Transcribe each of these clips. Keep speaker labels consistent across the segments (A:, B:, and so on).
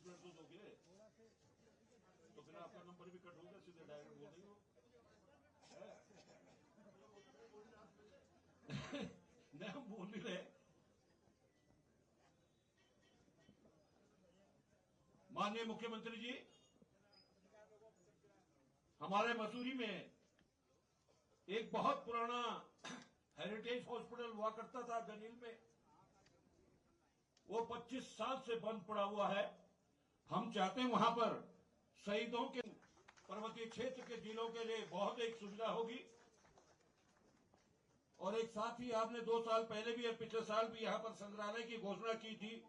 A: Minute तो दोगे, तो फिर आपका नंबर भी कट होगा, सीधे डायरेक्ट बोल देंगे नहीं, हम बोल नहीं रहे। माननीय मुख्यमंत्री जी, हमारे मसूरी में एक बहुत पुराना हेरिटेज हॉस्पिटल हुआ करता था गनील में, वो 25 साल से बंद पड़ा हुआ है। हम चाहते हैं वहां पर शहीदों के पर्वतीय क्षेत्र के जिलों के लिए बहुत एक सुविधा होगी। और एक साथ ही आपने 2 साल पहले भी और पिछले साल भी यहाँ पर संग्रहालय की घोषणा की थी,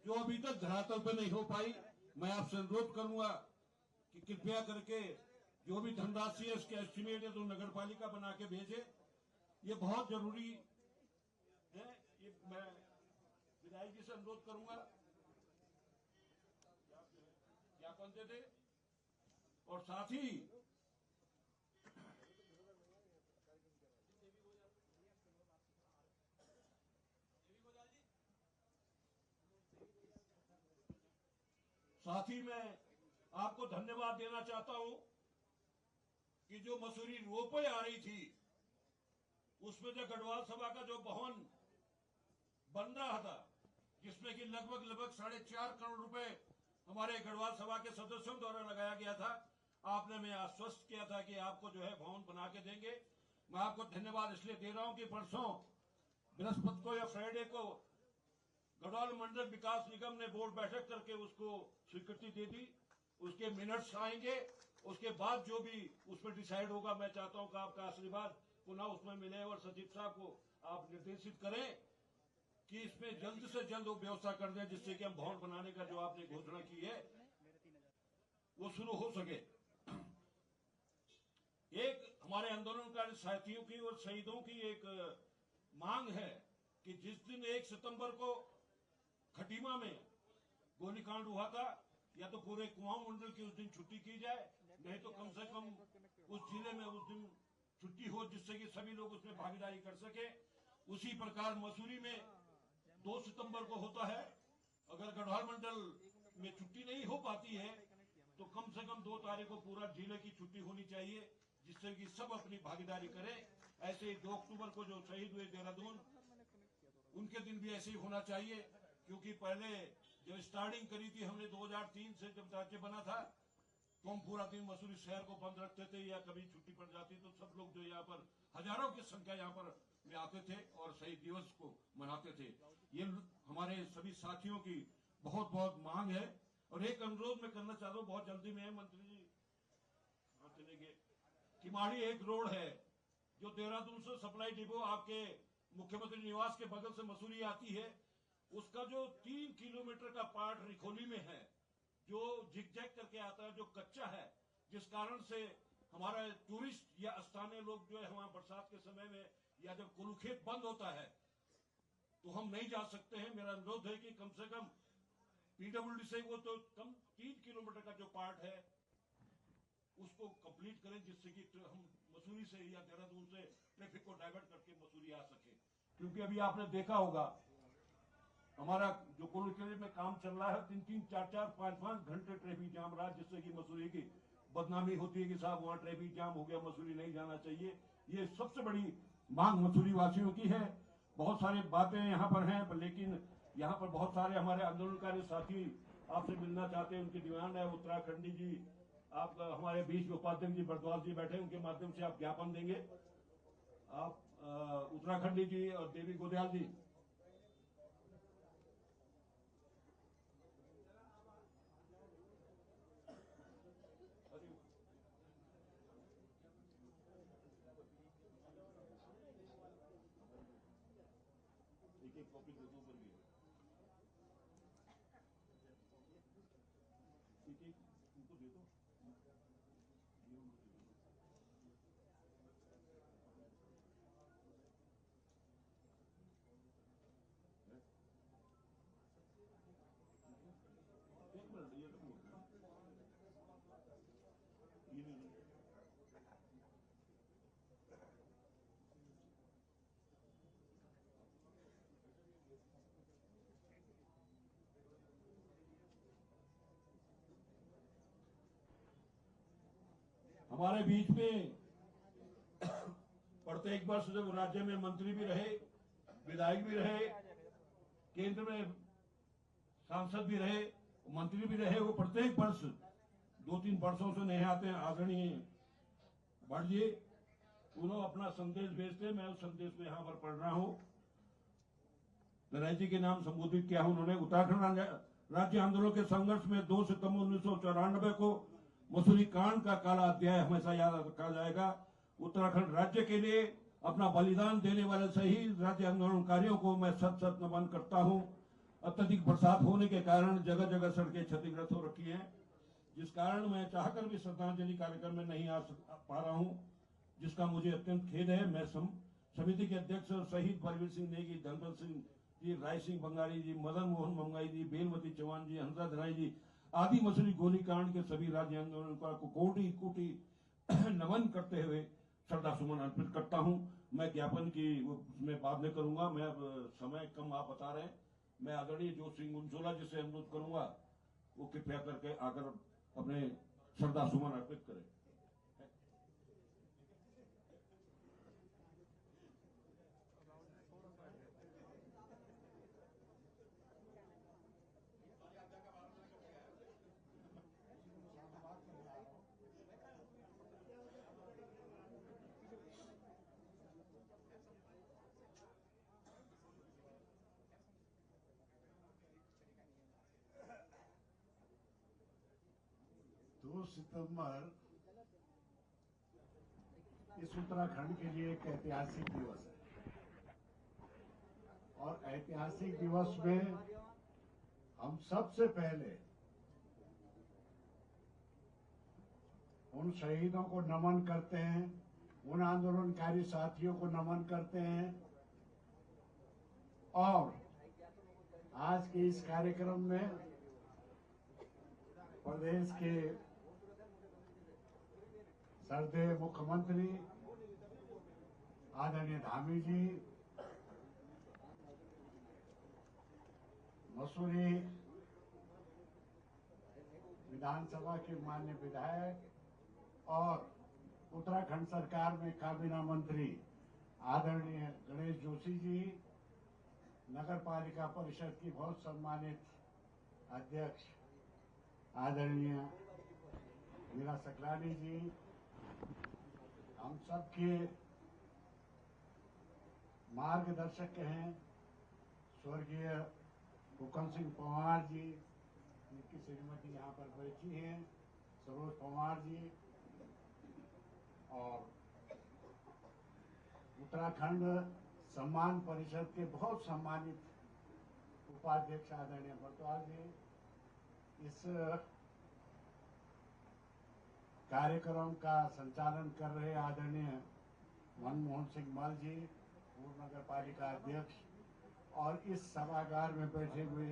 A: जो अभी तक धरातल पर नहीं हो पाई। मैं आपसे अनुरोध करूंगा कि कृपया करके जो भी धनराशि है इसके एस्टिमेट है तो नगर पालिका बना के भेजे, ये बहुत जरूरी है। ये मैं विधायक जी से अनुरोध करूंगा, ज्ञापन दे दे। और साथ ही मैं आपको धन्यवाद देना चाहता हूं कि जो मसूरी रोपवे आ रही थी, उसमें जो गढ़वाल सभा का जो भवन बन रहा था, जिसमें कि लगभग 4.5 करोड़ रुपए हमारे गढ़वाल सभा के सदस्यों द्वारा लगाया गया था, आपने मैं आश्वस्त किया था कि आपको जो है भवन बना के देंगे। मैं आपको धन्यवाद इसलिए दे रहा हूं कि परसों बृहस्पति को या फ्राइडे को गढ़वाल मंडल विकास निगम ने बोर्ड बैठक करके उसको स्वीकृति दे दी। उसके मिनट्स आएंगे, उसके बाद जो भी उसमें डिसाइड होगा, मैं चाहता हूं कि आपका आशीर्वाद पुनः उसमें मिले और सचिव साहब को आप निर्देशित करें कि इसमें जल्द से जल्द वो व्यवस्था कर दें, जिससे कि हम भवन बनाने का जो आपने घोषणा की है वो शुरू हो सके। एक हमारे आंदोलनकारी साथियों की और शहीदों की एक मांग है कि जिस दिन 1 सितंबर को खटीमा में गोलीकांड हुआ था, या तो पूरे कुआं मंडल की उस दिन छुट्टी की जाए, नहीं तो कम से कम उस जिले में उस दिन छुट्टी हो, जिससे कि सभी लोग उसमें भागीदारी कर सके। उसी प्रकार मसूरी में 2 सितंबर को होता है। अगर गढ़वाल मंडल में छुट्टी नहीं हो पाती है तो कम से कम 2 तारीख को पूरा जिले की छुट्टी होनी चाहिए, जिससे कि सब अपनी भागीदारी करें। ऐसे ही 2 अक्टूबर को जो शहीद हुए देहरादून, उनके दिन भी ऐसे ही होना चाहिए, क्योंकि पहले जब स्टार्टिंग करी थी हमने 2003 से, जब राज्य बना था, तो हम पूरा दिन मसूरी शहर को बंद रखते थे, या कभी छुट्टी पड़ जाती तो सब लोग जो यहाँ पर हजारों की संख्या यहाँ पर में आते थे और शहीद दिवस को मनाते थे। ये हमारे सभी साथियों की बहुत बहुत मांग है। और एक अनुरोध मैं करना चाहता हूँ, बहुत जल्दी में, मंत्री जी चलेंगे, किमाड़ी एक रोड है जो देहरादून से सप्लाई डिपो आपके मुख्यमंत्री निवास के बगल से मसूरी आती है, उसका जो 3 किलोमीटर का पार्ट रिखोली में है, जो जिगजैग करके आता है, जो कच्चा है, जिस कारण से हमारा टूरिस्ट या स्थानीय लोग जो है वहां बरसात के समय में या जब कुलूखेत बंद होता है तो हम नहीं जा सकते हैं। मेरा अनुरोध है कि कम से कम पीडब्ल्यूडी से वो तो कम 3 किलोमीटर का जो पार्ट है उसको कंप्लीट करें, जिससे कि हम मसूरी से या देहरादून से ट्रैफिक को डाइवर्ट करके मसूरी आ सके। क्योंकि अभी आपने देखा होगा हमारा जो कुलूखेत में काम चल रहा है, 3-3, 4-4, 5-5 घंटे ट्रैफिक जाम रहा, जिससे कि मसूरी की बदनामी होती है कि साहब वहां ट्रैफिक जाम हो गया, मसूरी नहीं जाना चाहिए। ये सबसे बड़ी मांग मसूरी वासियों की है। बहुत सारी बातें यहाँ पर हैं, लेकिन यहाँ पर बहुत सारे हमारे आंदोलनकारी साथी आपसे मिलना चाहते हैं, उनकी डिमांड है। उत्तराखंडी जी, आप हमारे बीच उपाध्यक्ष जी बरद्वाज जी बैठे, उनके माध्यम से आप ज्ञापन देंगे। आप उत्तराखंडी जी और देवी गोदयाल जी, एक कॉपी दे दो, ऊपर भी एक उनको दे दो। एक मिनट, ये हमारे बीच में प्रत्येक वर्ष जब राज्य में मंत्री भी रहे, विधायक भी रहे, केंद्र में सांसद भी रहे, मंत्री भी रहे, वो प्रत्येक वर्ष 2-3 वर्षों से नहीं आते हैं। आदरणीय भट्ट जी उन्होंने अपना संदेश भेजते, मैं उस संदेश में यहाँ पर पढ़ रहा हूँ। नरैजी के नाम संबोधित किया उन्होंने। उत्तराखंड राज्य आंदोलन के संघर्ष में 2 सितंबर 1994 को मसूरी कांड का काला अध्याय हमेशा याद रखा जाएगा। उत्तराखंड राज्य के लिए अपना बलिदान देने वाले शहीद राज्य आंदोलनकारियों को मैं सत सत नमन करता हूं। अत्यधिक बरसात होने के कारण जगह जगह सड़कें क्षतिग्रस्त हो रखी हैं, जिस कारण मैं चाहकर भी श्रद्धांजलि कार्यक्रम में नहीं आ पा रहा हूं, जिसका मुझे अत्यंत खेद है। मैं समिति के अध्यक्ष शहीद बलवीर सिंह नेगी, धनपत सिंह जी, राय सिंह बंगाली जी, मदन मोहन मंगाई जी, बेलमती चौहान जी, हंसा धनाई जी आदि मसूरी गोलीकांड के सभी राज्य आंदोलनकारियों को कोटि कोटि नमन करते हुए श्रद्धा सुमन अर्पित करता हूं। मैं ज्ञापन की उसमें बाद में करूंगा, मैं अब समय कम आप बता रहे हैं। मैं आदरणीय जोशी सिंह गुंजोला जी से अनुरोध करूंगा वो कृपया करके आकर अपने श्रद्धा सुमन अर्पित करें।
B: सितंबर इस उत्तराखंड के लिए एक ऐतिहासिक दिवस है और ऐतिहासिक दिवस में हम सबसे पहले उन शहीदों को नमन करते हैं, उन आंदोलनकारी साथियों को नमन करते हैं और आज के इस कार्यक्रम में प्रदेश के श्रद्धेय मुख्यमंत्री आदरणीय धामी जी, मसूरी विधानसभा के माननीय विधायक और उत्तराखंड सरकार में काबीना मंत्री आदरणीय गणेश जोशी जी, नगर पालिका परिषद की बहुत सम्मानित अध्यक्ष आदरणीय मीरा सकलानी जी, हम सबके मार्गदर्शक हैं स्वर्गीय हुकम सिंह पंवार जी, जिनकी श्रीमती यहाँ पर बैठी हैं, सरोज पंवार जी, और उत्तराखंड सम्मान परिषद के बहुत सम्मानित उपाध्यक्ष आदरणीय बरतवाल जी, इस कार्यक्रम का संचालन कर रहे आदरणीय मनमोहन सिंह मल जी, पूर्व नगर पालिका अध्यक्ष, और इस सभागार में बैठे हुए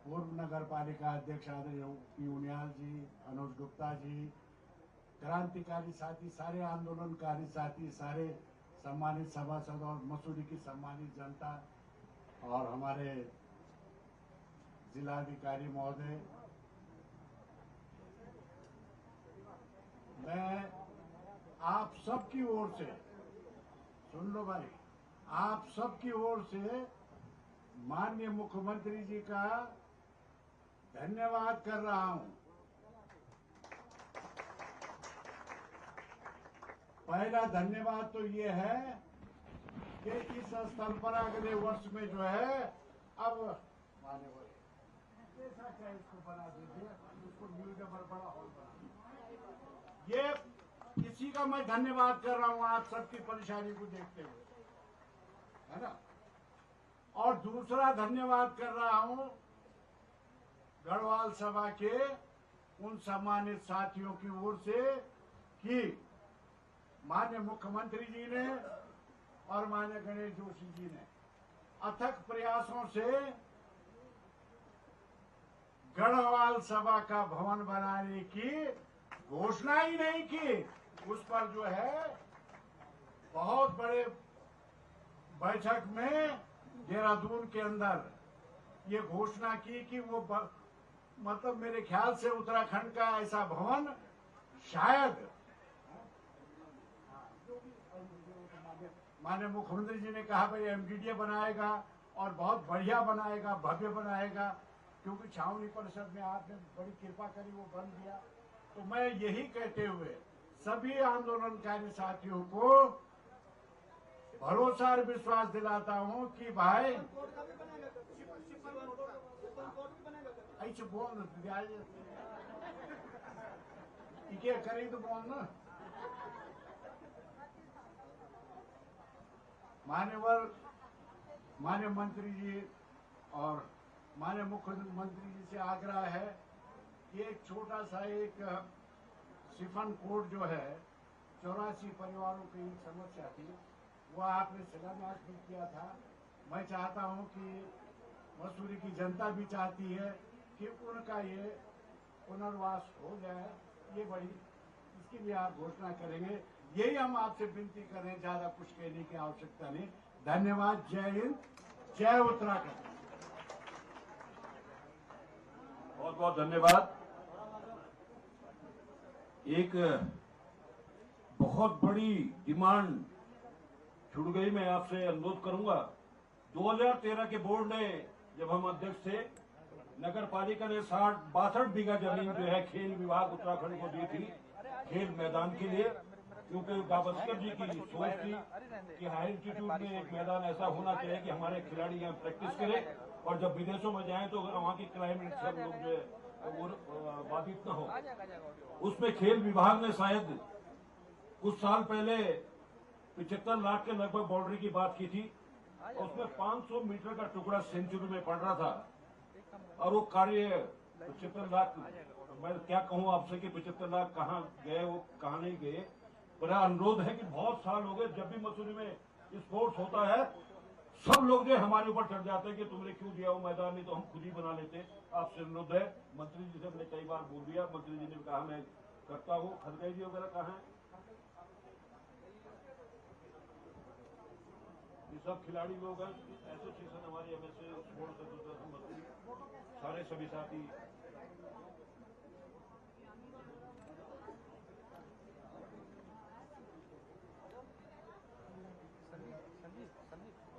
B: पूर्व नगर पालिका अध्यक्ष आदरणीय पी उनियाल जी, अनुज गुप्ता जी, क्रांतिकारी साथी, सारे आंदोलनकारी साथी, सारे सम्मानित सभासद और मसूरी की सम्मानित जनता और हमारे जिलाधिकारी महोदय, मैं आप सबकी ओर से, सुन लो भाई, आप सबकी ओर से माननीय मुख्यमंत्री जी का धन्यवाद कर रहा हूं। पहला धन्यवाद तो ये है कि इस स्थल पर अगले वर्ष में जो है अब ऐसा क्या इसको बना दीजिए, इसको म्यूजियम बड़ा हॉल बना, ये इसी का मैं धन्यवाद कर रहा हूं आप सबकी परेशानी को देखते हुए, है ना। और दूसरा धन्यवाद कर रहा हूं गढ़वाल सभा के उन सम्मानित साथियों की ओर से कि माननीय मुख्यमंत्री जी ने और माननीय गणेश जोशी जी ने अथक प्रयासों से गढ़वाल सभा का भवन बनाने की घोषणा ही नहीं की, उस पर जो है बहुत बड़े बैठक में देहरादून के अंदर ये घोषणा की कि वो मतलब मेरे ख्याल से उत्तराखंड का ऐसा भवन शायद माननीय मुख्यमंत्री जी ने कहा भाई एमडीडीए बनाएगा और बहुत बढ़िया बनाएगा, भव्य बनाएगा, क्योंकि छावनी परिषद में आपने बड़ी कृपा करी, वो बन गया। तो मैं यही कहते हुए सभी आंदोलनकारी साथियों को भरोसा और विश्वास दिलाता हूं कि भाई ऐसे बोल क्या करें तो बोलना। माननीय मंत्री जी और माननीय मुख्यमंत्री जी से आग्रह है कि एक छोटा सा एक सिफन कोड जो है 84 परिवारों की समस्या थी, वो आपने शिलान्यास भी किया था। मैं चाहता हूं कि मसूरी की जनता भी चाहती है कि उनका ये पुनर्वास हो जाए, ये बड़ी इसकी भी आप घोषणा करेंगे। यही हम आपसे विनती कर रहे हैं, ज्यादा कुछ कहने की आवश्यकता नहीं। धन्यवाद। जय हिंद, जय उत्तराखंड।
A: बहुत बहुत धन्यवाद। एक बहुत बड़ी डिमांड छुड़ गई। मैं आपसे अनुरोध करूंगा, 2013 के बोर्ड ने, जब हम अध्यक्ष थे, नगर पालिका ने 62 बीघा जमीन जो है खेल विभाग उत्तराखंड को दी थी खेल मैदान के लिए, क्योंकि गावस्कर जी की सोच थी कि हाई इंस्टीट्यूट में एक मैदान ऐसा होना चाहिए कि हमारे खिलाड़ी यहाँ प्रैक्टिस करें और जब विदेशों में जाएं तो वहाँ की क्लाइमेट से हम लोग जो है वो बाधित न हो। उसमें खेल विभाग ने शायद कुछ साल पहले 75 लाख के लगभग बाउंड्री की बात की थी, उसमें 500 मीटर का टुकड़ा सेंचुरी में पड़ रहा था और वो कार्य 75 लाख, मैं क्या कहूँ आपसे कि 75 लाख कहाँ गए, वो कहाँ नहीं गए। मेरा अनुरोध है कि बहुत साल हो गए, जब भी मसूरी में स्पोर्ट्स होता है सब लोग जो हमारे ऊपर चढ़ जाते हैं कि तुमने क्यों दिया वो मैदान, नहीं तो हम खुद ही बना लेते। आपसे अनुरोध है, मंत्री जी से हमने कई बार बोल दिया, मंत्री जी ने कहा मैं करता हूँ। खड़गे जी वगैरह कहाँ है? ये सब खिलाड़ी लोग हैं, एसोसिएशन हमारी एमएसए स्पोर्ट्स एसोसिएशन मसूरी, सारे सभी साथी।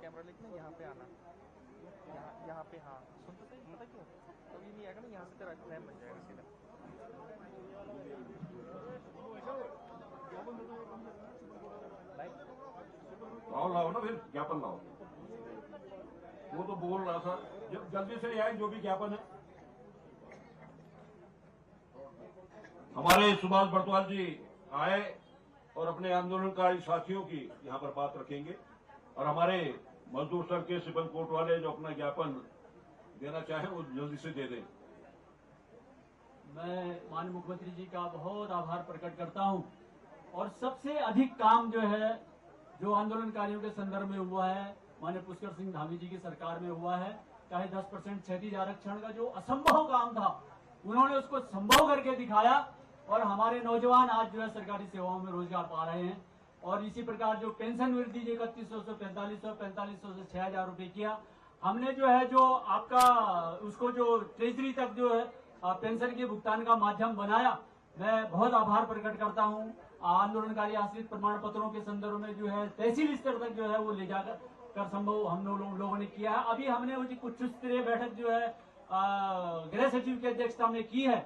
C: कैमरा लेके ना यहाँ पे आना, यहाँ पे। हाँ सुन तो सही, पता क्यों? तो ये नहीं आएगा ना, यहाँ से तेरा फ्रेम बन जाएगा सीधा।
A: लाओ ना, फिर ज्ञापन लाओ। वो तो बोल रहा था जल्दी से आए जो भी ज्ञापन है। हमारे सुभाष बर्तवाल जी आए और अपने आंदोलनकारी साथियों की यहाँ पर बात रखेंगे और हमारे मजदूर संघ के सिपन कोट वाले जो अपना ज्ञापन देना चाहे वो जल्दी से दे दें।
D: मैं माननीय मुख्यमंत्री जी का बहुत आभार प्रकट करता हूं और सबसे अधिक काम जो है जो आंदोलनकारियों के संदर्भ में हुआ है माननीय पुष्कर सिंह धामी जी की सरकार में हुआ है। चाहे 10% क्षैतिज आरक्षण का जो असंभव काम था, उन्होंने उसको संभव करके दिखाया और हमारे नौजवान आज जो है सरकारी सेवाओं में रोजगार पा रहे हैं। और इसी प्रकार जो पेंशन वृद्धि 3100 से 4500 से 6000 रुपए किया हमने, जो है जो आपका उसको जो ट्रेजरी तक जो है पेंशन के भुगतान का माध्यम बनाया। मैं बहुत आभार प्रकट करता हूं। आंदोलनकारी आश्रित प्रमाण पत्रों के संदर्भ में जो है तहसील स्तर तक जो है वो ले जाकर संभव हम लोगों ने किया है। अभी हमने कुछ स्तरीय बैठक जो है गृह सचिव की अध्यक्षता में की है।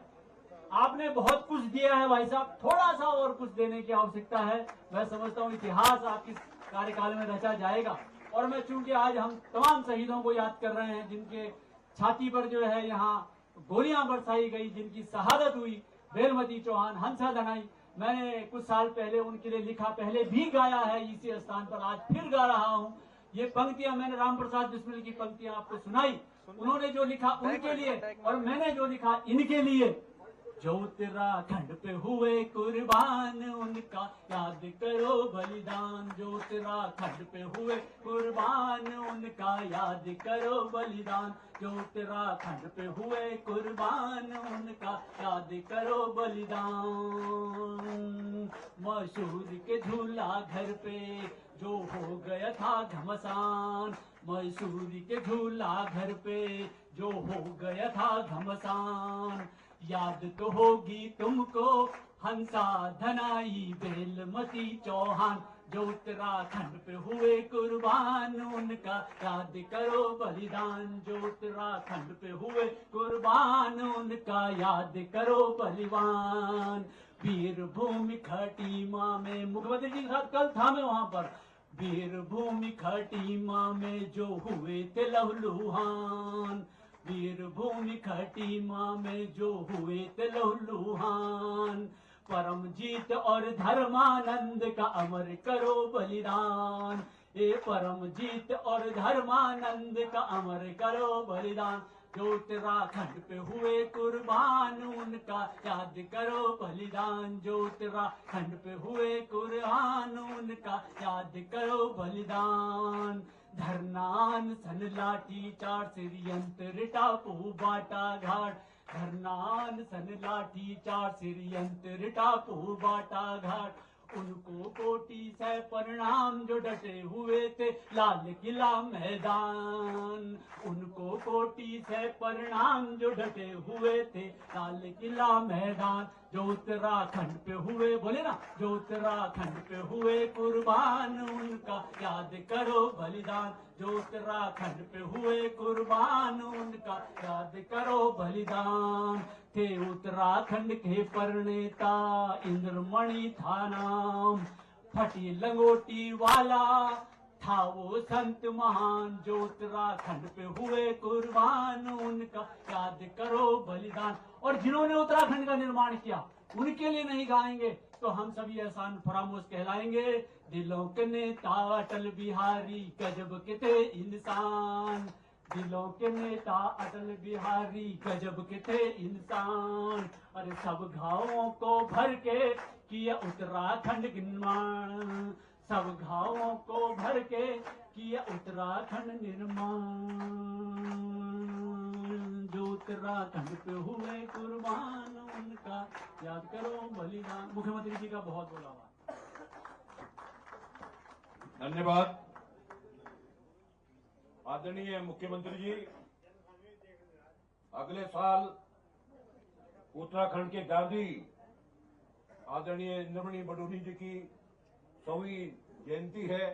D: आपने बहुत कुछ दिया है भाई साहब, थोड़ा सा और कुछ देने की आवश्यकता है। मैं समझता हूँ इतिहास आपके कार्यकाल में रचा जाएगा। और मैं चूंकि आज हम तमाम शहीदों को याद कर रहे हैं जिनके छाती पर जो है यहाँ गोलियां बरसाई गई, जिनकी शहादत हुई, बेलमती चौहान, हंसा दनाई, मैंने कुछ साल पहले उनके लिए लिखा, पहले भी गाया है इसी स्थान पर, आज फिर गा रहा हूँ। ये पंक्तियां मैंने राम प्रसाद बिस्मिल की पंक्तियां आपको सुनाई, उन्होंने जो लिखा उनके लिए और मैंने जो लिखा इनके लिए। जो उत्तराखंड पे हुए कुर्बान उनका याद करो बलिदान, जो उत्तराखंड पे हुए कुर्बान उनका याद करो बलिदान, जो उत्तराखंड पे हुए कुर्बान उनका याद करो बलिदान। मशहूर के झूला घर पे जो हो गया था घमसान, मसूरी के झूला घर पे जो हो गया था घमसान। याद तो होगी तुमको हंसा धनाई बेलमती चौहान, जो उत्तराखंड पे हुए कुर्बान, उनका याद करो बलिदान। जो उत्तराखंड पे हुए कुर्बान, उनका याद करो बलिदान। वीर भूमि खटीमा में, मुख्यमंत्री जी के साथ कल था मैं वहां पर, वीर भूमि खटीमा में जो हुए थे लहूलुहान। वीर भूमि खटीमा में जो हुए थे लहूलुहान। परमजीत और धर्मानंद का अमर करो बलिदान। ये परमजीत और धर्मानंद का अमर करो बलिदान। जो उत्तराखंड पे हुए कुर्बान, उनका याद करो बलिदान। जो उत्तराखंड पे हुए कुर्बान, उनका याद करो बलिदान। धरनान सन लाठी चार षड्यंत्र टापू बाटा घाट। धरनान सन लाठी चार षड्यंत्र टापू बाटा घाट। उनको कोटि से परिणाम जो डटे हुए थे लाल किला मैदान। उनको कोटि से परिणाम जो डटे हुए थे लाल किला मैदान। जो उत्तराखंड पे हुए, बोले ना, जो उत्तराखंड पे हुए कुर्बान, उनका याद करो बलिदान। जो उत्तराखंड पे हुए कुर्बान, उनका याद करो बलिदान। थे उत्तराखंड के प्रणेता इंद्रमणि था नाम। फटी लंगोटी वाला था वो संत महान। जो उत्तराखंड पे हुए कुर्बान, उनका याद करो बलिदान। और जिन्होंने उत्तराखंड का निर्माण किया, उनके लिए नहीं गाएंगे तो हम सभी एहसान फरामोश कहलाएंगे। दिलों के नेता अटल बिहारी गजब के थे इंसान। दिलों के नेता अटल बिहारी गजब के थे इंसान। अरे सब घावों को भर के किया उत्तराखंड निर्माण। सब घावों को भर के किया उत्तराखंड निर्माण। जो उत्तराखंड पे हुए कुर्बान, उनका याद करो बलिदान। मुख्यमंत्री जी का बहुत बहुत आभार।
A: धन्यवाद आदरणीय मुख्यमंत्री जी। अगले साल उत्तराखंड के गांधी आदरणीय इंद्रमणि बडोनी जी की 100वीं जयंती है।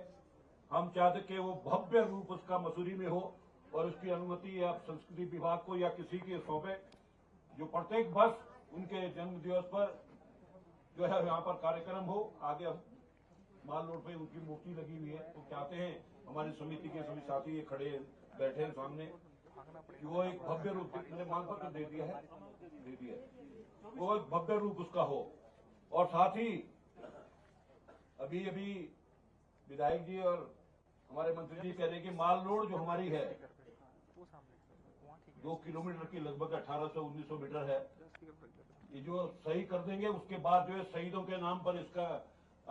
A: हम चाहते कि वो भव्य रूप उसका मसूरी में हो और उसकी अनुमति आप संस्कृति विभाग को या किसी के सौंपे, जो प्रत्येक वर्ष उनके जन्म दिवस पर जो है यहाँ पर कार्यक्रम हो। आगे माल रोड पे उनकी मूर्ति लगी हुई है, तो चाहते हैं हमारी समिति के सभी साथी खड़े बैठे हैं सामने कि वो एक भव्य रूप, मैंने मांग पत्र दे दिया है, वो एक भव्य रूप उसका हो। और साथ ही अभी अभी विधायक जी और हमारे मंत्री जी कह रहे हैं कि माल रोड जो हमारी है 2 किलोमीटर की लगभग 1800-1900 मीटर है, ये जो सही कर देंगे उसके बाद जो है शहीदों के नाम पर इसका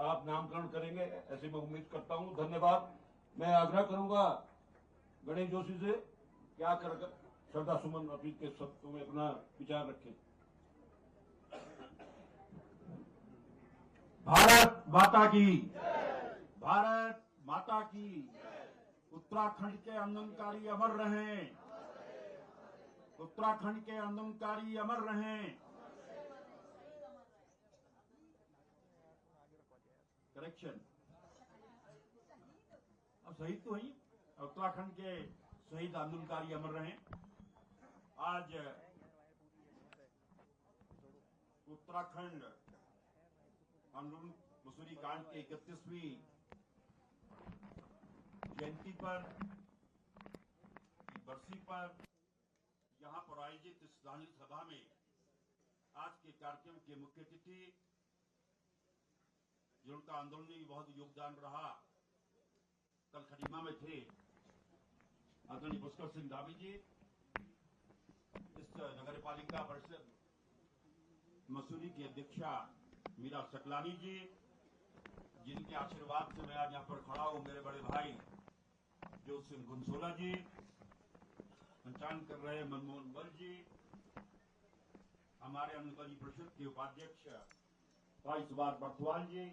A: आप नामकरण करेंगे, ऐसी मैं उम्मीद करता हूं। धन्यवाद। मैं आग्रह करूंगा गणेश जोशी से क्या कर श्रद्धा सुमन अर्पित के शब्दों में अपना विचार रखें।
B: भारत माता की, भारत माता की। उत्तराखंड के आंदोलनकारी अमर रहें। उत्तराखंड के आंदोलनकारी अमर रहें। करेक्शन, अब शहीद तो ही उत्तराखंड के शहीद आंदोलनकारी अमर रहें। आज उत्तराखंड आंदोलन मसूरी कांड के 31वीं जयंती पर, बरसी पर यहाँ पर आयोजित इस श्रद्धांजलि सभा में आज के कार्यक्रम के मुख्य अतिथि, जिनका आंदोलन में बहुत योगदान रहा, कल खटीमा में थे आदरणीय पुष्कर सिंह धामी जी, इस नगर पालिका परिषद मसूरी की अध्यक्षा मीरा सकलानी जी, जिनके आशीर्वाद से मैं आज यहाँ पर खड़ा हूँ, मेरे बड़े भाई जोत सिंह गुंसोला जी, संचालन कर रहे मनमोहन वर जी, हमारे अनुकली परिषद के उपाध्यक्ष भाई सुभाष बर्थवाल जी,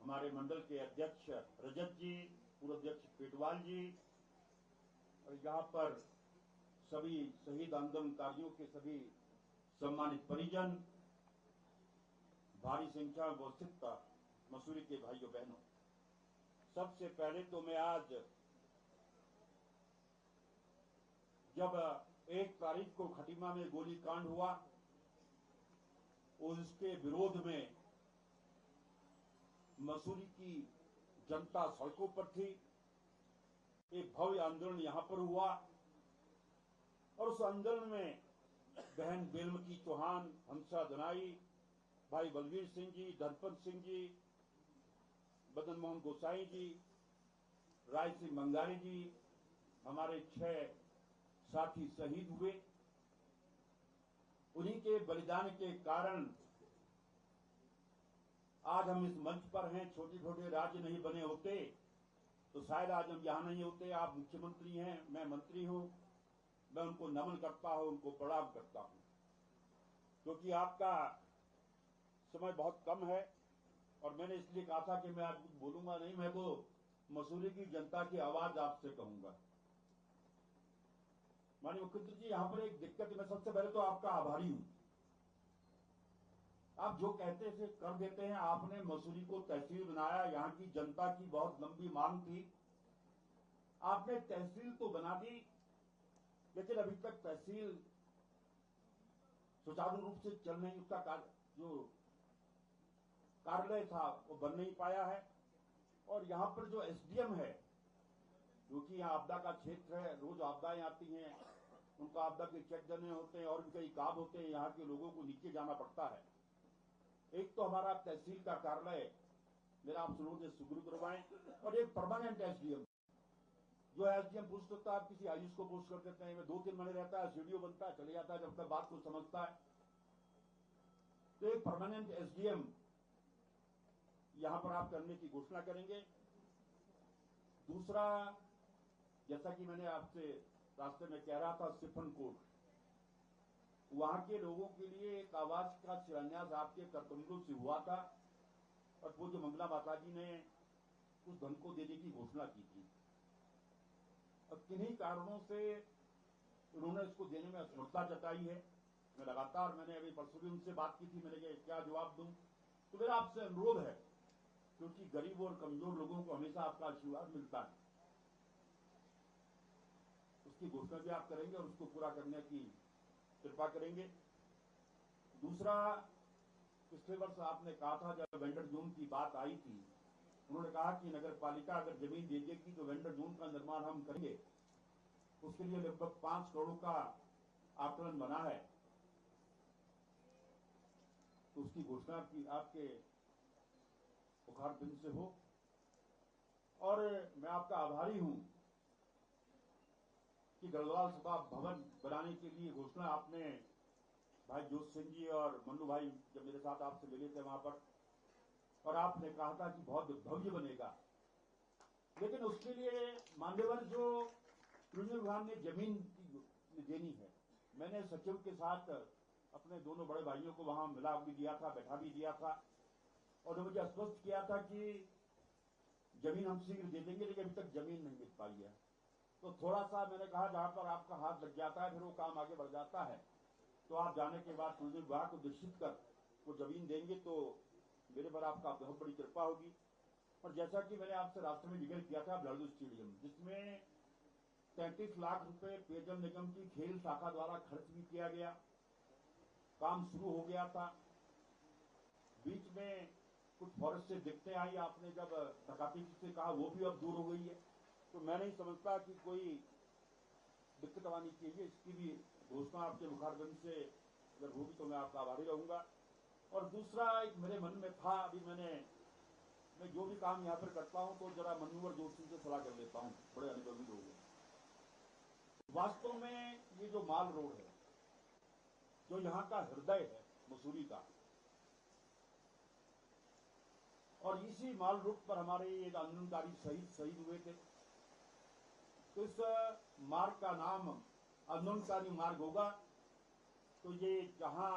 B: हमारे मंडल के अध्यक्ष रजत जी, पूर्व अध्यक्ष पेटवाल जी, और यहाँ पर सभी शहीद आंदोलनकारियों के सभी सम्मानित परिजन, भारी संख्या में उपस्थित मसूरी के भाइयों बहनों, सबसे पहले तो मैं आज जब 1 तारीख को खटीमा में गोलीकांड हुआ उसके विरोध में मसूरी की जनता सड़कों पर थी। एक भव्य आंदोलन यहां पर हुआ और उस आंदोलन में बहन बेलमती चौहान, हंसा दनाई, भाई बलवीर सिंह जी, धनपत सिंह जी, मदन मोहन गोसाई जी, राय सिंह मंगारी जी, हमारे 6 साथी शहीद हुए। उन्हीं के बलिदान के कारण आज हम इस मंच पर हैं। छोटे छोटे राज्य नहीं बने होते तो शायद आज हम यहां नहीं होते। आप मुख्यमंत्री हैं, मैं मंत्री हूं, मैं उनको नमन करता हूं, उनको प्रणाम करता हूं, क्योंकि आपका समय बहुत कम है। और मैंने इसलिए कहा था कि मैं आज कुछ बोलूंगा नहीं, मैं तो मसूरी की जनता की आवाज आपसे कहूंगा। माननीय मुख्यमंत्री जी, यहां पर एक दिक्कत है। मैं सबसे पहले तो आपका आभारी हूं। आप जो कहते थे कर देते हैं। आपने मसूरी को तहसील बनाया। यहां की जनता की बहुत लंबी मांग थी। आपने तहसील तो बना दी, लेकिन अभी तक तहसील सुचारू रूप से चल नहीं, उसका जो कार्यालय था वो बन नहीं पाया है। और यहां पर जो एसडीएम है, जो कि यहाँ आपदा का क्षेत्र है, रोज आपदाएं आती हैं, उनको आपदा के चेक देने होते हैं और भी कई काम होते हैं, यहाँ के लोगों को नीचे जाना पड़ता है। एक तो हमारा तहसील का कार्यालय मेरा आप लोगों से सुगरू करवाएं, और एक परमानेंट एसडीएम, जो एसडीएम पोस्ट होता है, आप किसी आयुष को पोस्ट कर देते हैं, 2-3 महीने रहता है, सीडीओ बनता है, चले जाता है जब तक बात को समझता है। तो एक परमानेंट एसडीएम यहां पर आप करने की घोषणा करेंगे। दूसरा, जैसा कि मैंने आपसे रास्ते में कह रहा था, सिफन कोट, वहां के लोगों के लिए एक आवास का शिलान्यास आपके करतमंडल से हुआ था और पूज्य मंगला माता जी ने उस धन को देने की घोषणा की थी। और किन्हीं कारणों से उन्होंने इसको देने में असमर्थता जताई है। मैं लगातार, मैंने अभी परसों भी उनसे बात की थी, मैंने क्या जवाब दूं। तो मेरा आपसे अनुरोध है, क्योंकि गरीब और कमजोर लोगों को हमेशा आपका आशीर्वाद मिलता है, उसकी घोषणा भी आप करेंगे और उसको पूरा करने की कृपा करेंगे। दूसरा, पिछले वर्ष आपने कहा था, जब वेंडर जोन की बात आई थी, उन्होंने कहा कि नगर पालिका अगर जमीन दे देगी तो वेंडर जोन का निर्माण हम करेंगे। उसके लिए लगभग 5 करोड़ का आकलन बना है। तो उसकी घोषणा की आपके बुखार बिंद से हो। और मैं आपका आभारी हूं कि गढ़वाल सभा भवन बनाने के लिए घोषणा आपने भाई जोत सिंह जी और मन्नू भाई जब मेरे साथ आपसे मिले थे वहां पर, और आपने कहा था कि बहुत भव्य बनेगा। लेकिन उसके लिए मान्यवर जो रेवेन्यू विभाग ने जमीन देनी है, मैंने सचिव के साथ अपने दोनों बड़े भाइयों को वहां मिला भी दिया था, बैठा भी दिया था, और मुझे आश्वस्त किया था कि जमीन हम शीघ्र दे देंगे, लेकिन अभी तक जमीन नहीं मिल पाई है। तो थोड़ा सा मैंने कहा, जहां पर आपका हाथ लग जाता है फिर वो काम आगे बढ़ जाता है। तो आप जाने के बाद टूरिज्म विभाग को निश्चित कर वो जमीन देंगे तो मेरे पर आपका बहुत बड़ी कृपा होगी। और जैसा कि मैंने आपसे रास्ते में जिक्र किया था, ब्लडू स्टेडियम, जिसमें 33 लाख रुपए पेयजल निगम की खेल शाखा द्वारा खर्च भी किया गया, काम शुरू हो गया था। बीच में कुछ फॉरेस्ट से दिक्कतें आई, आपने जब धकाती से कहा, वो भी अब दूर हो गई है। तो मैं नहीं समझता कि कोई दिक्कत आनी चाहिए। इसकी भी घोषणा आपके मुखारबंद से अगर होगी तो मैं आपका आभारी रहूंगा। और दूसरा, एक मेरे मन में था, अभी मैं जो भी काम यहाँ पर करता हूँ तो जरा मनोहर जोशी से सलाह कर लेता हूँ, बड़े अनुभवी लोग हैं। वास्तव में ये जो माल रोड है, जो यहाँ का हृदय है मसूरी का, और इसी माल रोड पर हमारे एक आंदोलनकारी शहीद हुए थे। तो इस मार्ग का नाम आंदोलनकारी मार्ग होगा। तो ये जहां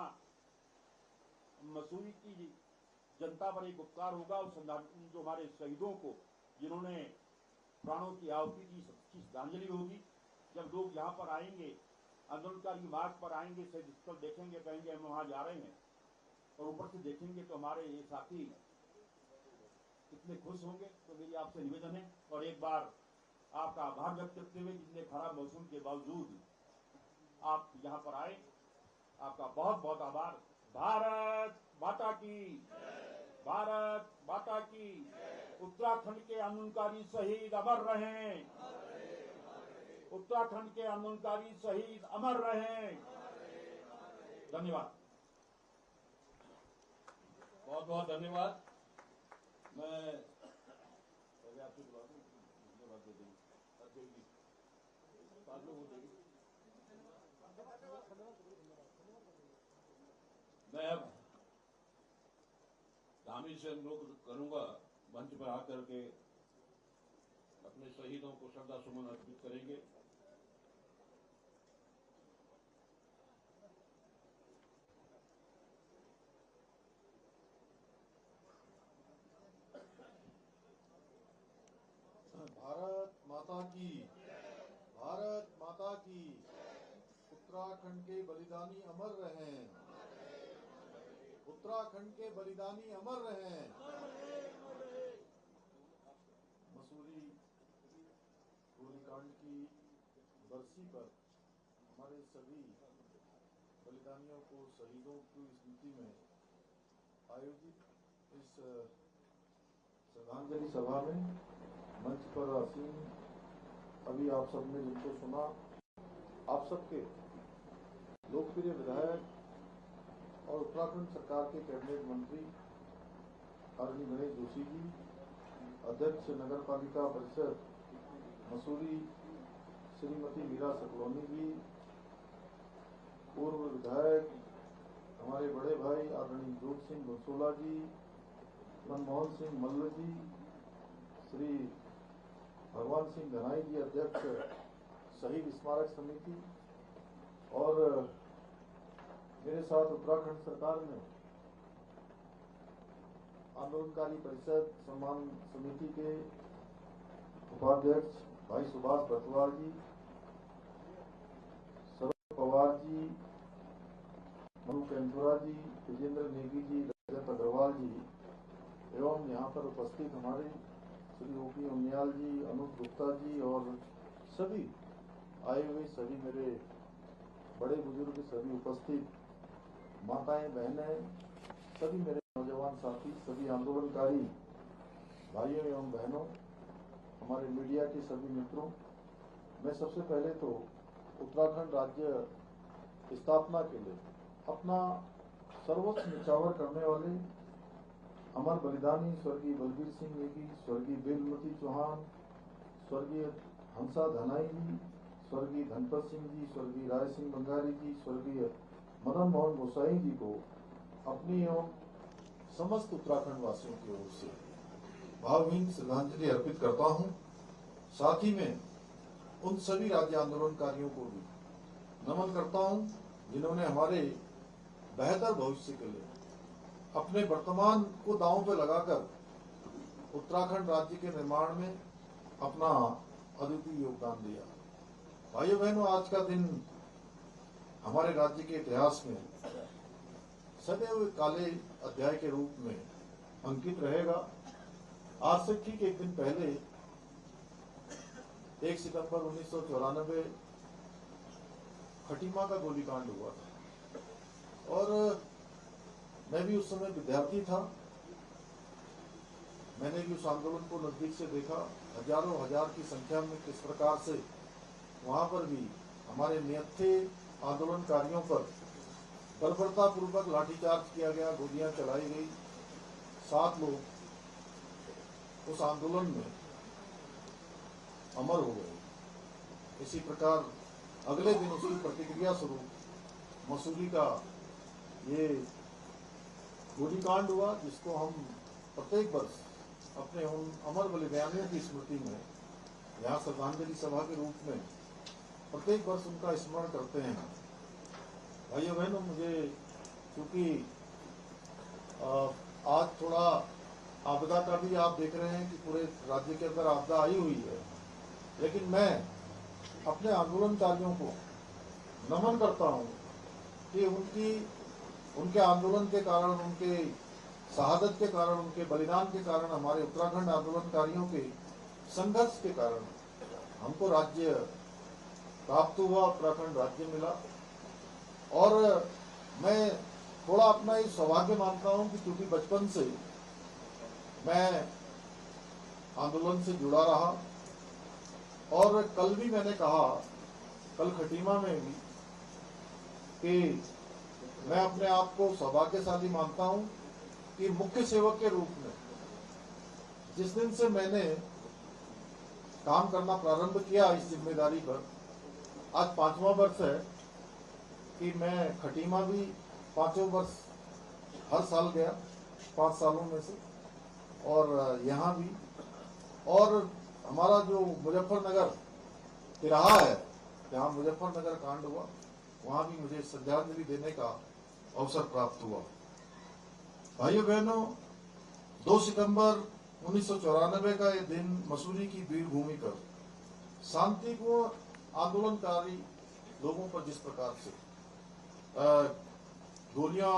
B: मसूरी की जनता पर एक उपकार होगा, उस जो हमारे शहीदों को जिन्होंने प्राणों की आहुति दी, सबकी श्रद्धांजलि होगी। जब लोग यहाँ पर आएंगे, आंदोलनकारी मार्ग पर आएंगे, शहीद स्थल देखेंगे, कहेंगे हम वहां जा रहे हैं, और ऊपर से देखेंगे तो हमारे ये साथी कितने खुश होंगे। तो मेरी आपसे निवेदन है और एक बार आपका आभार व्यक्त करते हुए इतने खराब मौसम के बावजूद आप यहाँ पर आए, आपका बहुत बहुत आभार। भारत माता की, भारत माता की। उत्तराखंड के आंदोलनकारी शहीद अमर रहें, उत्तराखंड के आंदोलनकारी शहीद अमर रहें। धन्यवाद,
A: बहुत बहुत धन्यवाद। मैं पहले आपसे बुला दूं, धन्यवाद दे देंगे। बाद में वो देंगे। मैं अब धामी से अनुरोध करूंगा मंच पर आकर के अपने शहीदों को श्रद्धा सुमन अर्पित करेंगे।
E: भारत माता की, भारत माता की। उत्तराखंड के बलिदानी अमर रहें, उत्तराखंड के बलिदानी अमर रहें। मसूरी गोलीकांड की बरसी पर हमारे सभी बलिदानियों को, शहीदों की स्मृति में आयोजित इस श्रद्धांजलि सभा में मंच पर आसीन अभी आप सबने जिनको सुना, आप सबके लोकप्रिय विधायक और उत्तराखंड सरकार के कैबिनेट मंत्री आदरणीय गणेश जोशी जी, अध्यक्ष नगर पालिका परिषद मसूरी श्रीमती मीरा सकलौनी जी, पूर्व विधायक हमारे बड़े भाई आदरणीय जोत सिंह बंसोला जी, मनमोहन सिंह मल्ल जी, श्री भगवान सिंह घनाई जी, अध्यक्ष शहीद स्मारक समिति, और मेरे साथ उत्तराखंड सरकार में आंदोलनकारी परिषद सम्मान समिति के उपाध्यक्ष भाई सुभाष बटवाल जी, शरद पवार जी, मनु कैंथुरा जी, विजेंद्र नेगी जी, रजत अग्रवाल जी, एवं यहाँ पर उपस्थित हमारे श्री ओपी उनियाल जी, अनूप गुप्ता जी और सभी आए हुए सभी मेरे बड़े बुजुर्ग, सभी उपस्थित माताएं, बहनें, सभी मेरे नौजवान साथी, सभी आंदोलनकारी भाइयों एवं बहनों, हमारे मीडिया के सभी मित्रों, मैं सबसे पहले तो उत्तराखंड राज्य स्थापना के लिए अपना सर्वोच्च निछावर करने वाले अमर बलिदानी स्वर्गीय बलबीर सिंह नेगी, स्वर्गीय बेलमती चौहान, स्वर्गीय हंसा धनाई जी, स्वर्गीय धनपत सिंह जी, स्वर्गीय राय सिंह बंगारी जी, स्वर्गीय मदन मोहन गोसाई जी को अपनी एवं समस्त उत्तराखंड वासियों की ओर से भावभीनी श्रद्धांजलि अर्पित करता हूं। साथ ही में उन सभी राज्य आंदोलनकारियों को भी नमन करता हूं जिन्होंने हमारे बेहतर भविष्य के लिए अपने वर्तमान को दांव पर लगाकर उत्तराखंड राज्य के निर्माण में अपना अद्वितीय योगदान दिया। भाइयों बहनों, आज का दिन हमारे राज्य के इतिहास में सदैव काले अध्याय के रूप में अंकित रहेगा। आज से ठीक एक दिन पहले 1 सितंबर 1994 खटीमा का गोलीकांड हुआ था और मैं भी उस समय विद्यार्थी था। मैंने भी उस आंदोलन को नजदीक से देखा, हजारों हजार की संख्या में किस प्रकार से वहां पर भी हमारे निहत्थे आंदोलनकारियों पर बर्बरतापूर्वक लाठीचार्ज किया गया, गोलियां चलाई गई। 7 लोग उस आंदोलन में अमर हो गए। इसी प्रकार अगले दिन उसकी प्रतिक्रिया स्वरूप मसूरी का ये गोलीकांड हुआ, जिसको हम प्रत्येक वर्ष अपने उन अमर बलिदानियों की स्मृति में यहाँ श्रद्धांजलि सभा के रूप में प्रत्येक वर्ष उनका स्मरण करते हैं। भाइयों बहनों, मुझे क्योंकि आज थोड़ा आपदा का भी आप देख रहे हैं कि पूरे राज्य के अंदर आपदा आई हुई है, लेकिन मैं अपने आंदोलनकारियों को नमन करता हूं कि उनके आंदोलन के कारण, उनके शहादत के कारण, उनके बलिदान के कारण, हमारे उत्तराखंड आंदोलनकारियों के संघर्ष के कारण हमको राज्य प्राप्त हुआ, उत्तराखंड राज्य मिला। और मैं थोड़ा अपना ये सौभाग्य मानता हूं कि क्योंकि बचपन से मैं आंदोलन से जुड़ा रहा, और कल भी मैंने कहा, कल खटीमा में भी, कि मैं अपने आप को सौभाग्यशाली मानता हूं कि मुख्य सेवक के रूप में जिस दिन से मैंने काम करना प्रारंभ किया इस जिम्मेदारी पर, आज 5वां वर्ष है कि मैं खटीमा भी 5 वर्ष हर साल गया, 5 सालों में से, और यहाँ भी। और हमारा जो मुजफ्फरनगर तिराहा है, जहाँ मुजफ्फरनगर कांड हुआ, वहाँ भी मुझे श्रद्धांजलि देने का अवसर प्राप्त हुआ। भाइयों बहनों, 2 सितंबर 1994 का ये दिन मसूरी की वीर भूमि पर शांतिपूर्ण आंदोलनकारी लोगों पर जिस प्रकार से गोलियां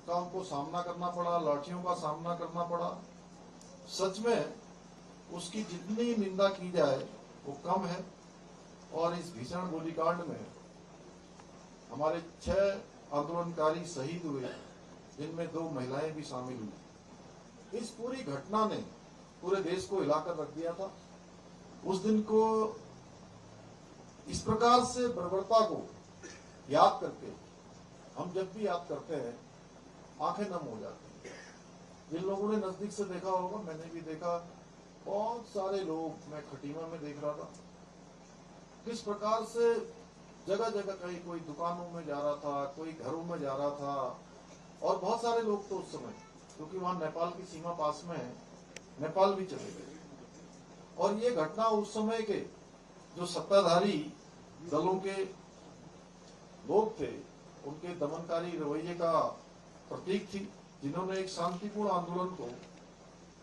E: का उनको सामना करना पड़ा, लाठियों का सामना करना पड़ा, सच में उसकी जितनी निंदा की जाए वो कम है। और इस भीषण गोलीकांड में हमारे 6 आंदोलनकारी शहीद हुए, जिनमें 2 महिलाएं भी शामिल हुई। इस पूरी घटना ने पूरे देश को हिलाकर रख दिया था। उस दिन को इस प्रकार से बर्बरता को याद करके हम जब भी याद करते हैं आंखें नम हो जाती हैं। जिन लोगों ने नजदीक से देखा होगा, मैंने भी देखा, बहुत सारे लोग, मैं खटीमा में देख रहा था किस प्रकार से जगह जगह कहीं कोई दुकानों में जा रहा था, कोई घरों में जा रहा था, और बहुत सारे लोग तो उस समय, क्योंकि वहां नेपाल की सीमा पास में है, नेपाल भी चले गए। और ये घटना उस समय के जो सत्ताधारी दलों के लोग थे, उनके दमनकारी रवैये का प्रतीक थी, जिन्होंने एक शांतिपूर्ण आंदोलन को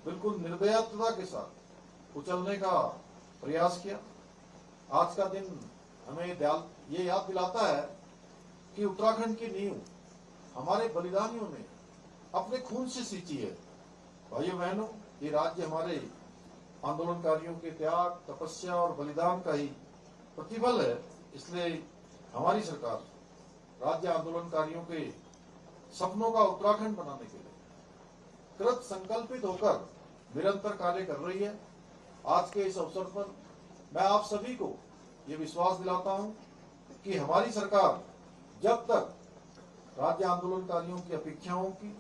E: बिल्कुल निर्दयता के साथ कुचलने का प्रयास किया। आज का दिन हमें ये याद दिलाता है कि उत्तराखंड की नींव हमारे बलिदानियों ने अपने खून से सींची है। भाइयों बहनों, ये राज्य हमारे आंदोलनकारियों के त्याग, तपस्या और बलिदान का ही प्रतिफल है। इसलिए हमारी सरकार राज्य आंदोलनकारियों के सपनों का उत्तराखंड बनाने के लिए कृत संकल्पित होकर निरंतर कार्य कर रही है। आज के इस अवसर पर मैं आप सभी को ये विश्वास दिलाता हूं कि हमारी सरकार जब तक राज्य आंदोलनकारियों की अपेक्षाओं की,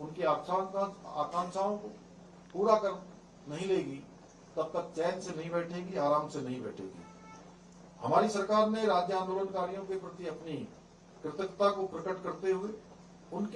E: उनकी आकांक्षाओं को पूरा कर नहीं लेगी, तब तक चैन से नहीं बैठेगी, आराम से नहीं बैठेगी। हमारी सरकार ने राज्य आंदोलनकारियों के प्रति अपनी कृतज्ञता को प्रकट करते हुए उनके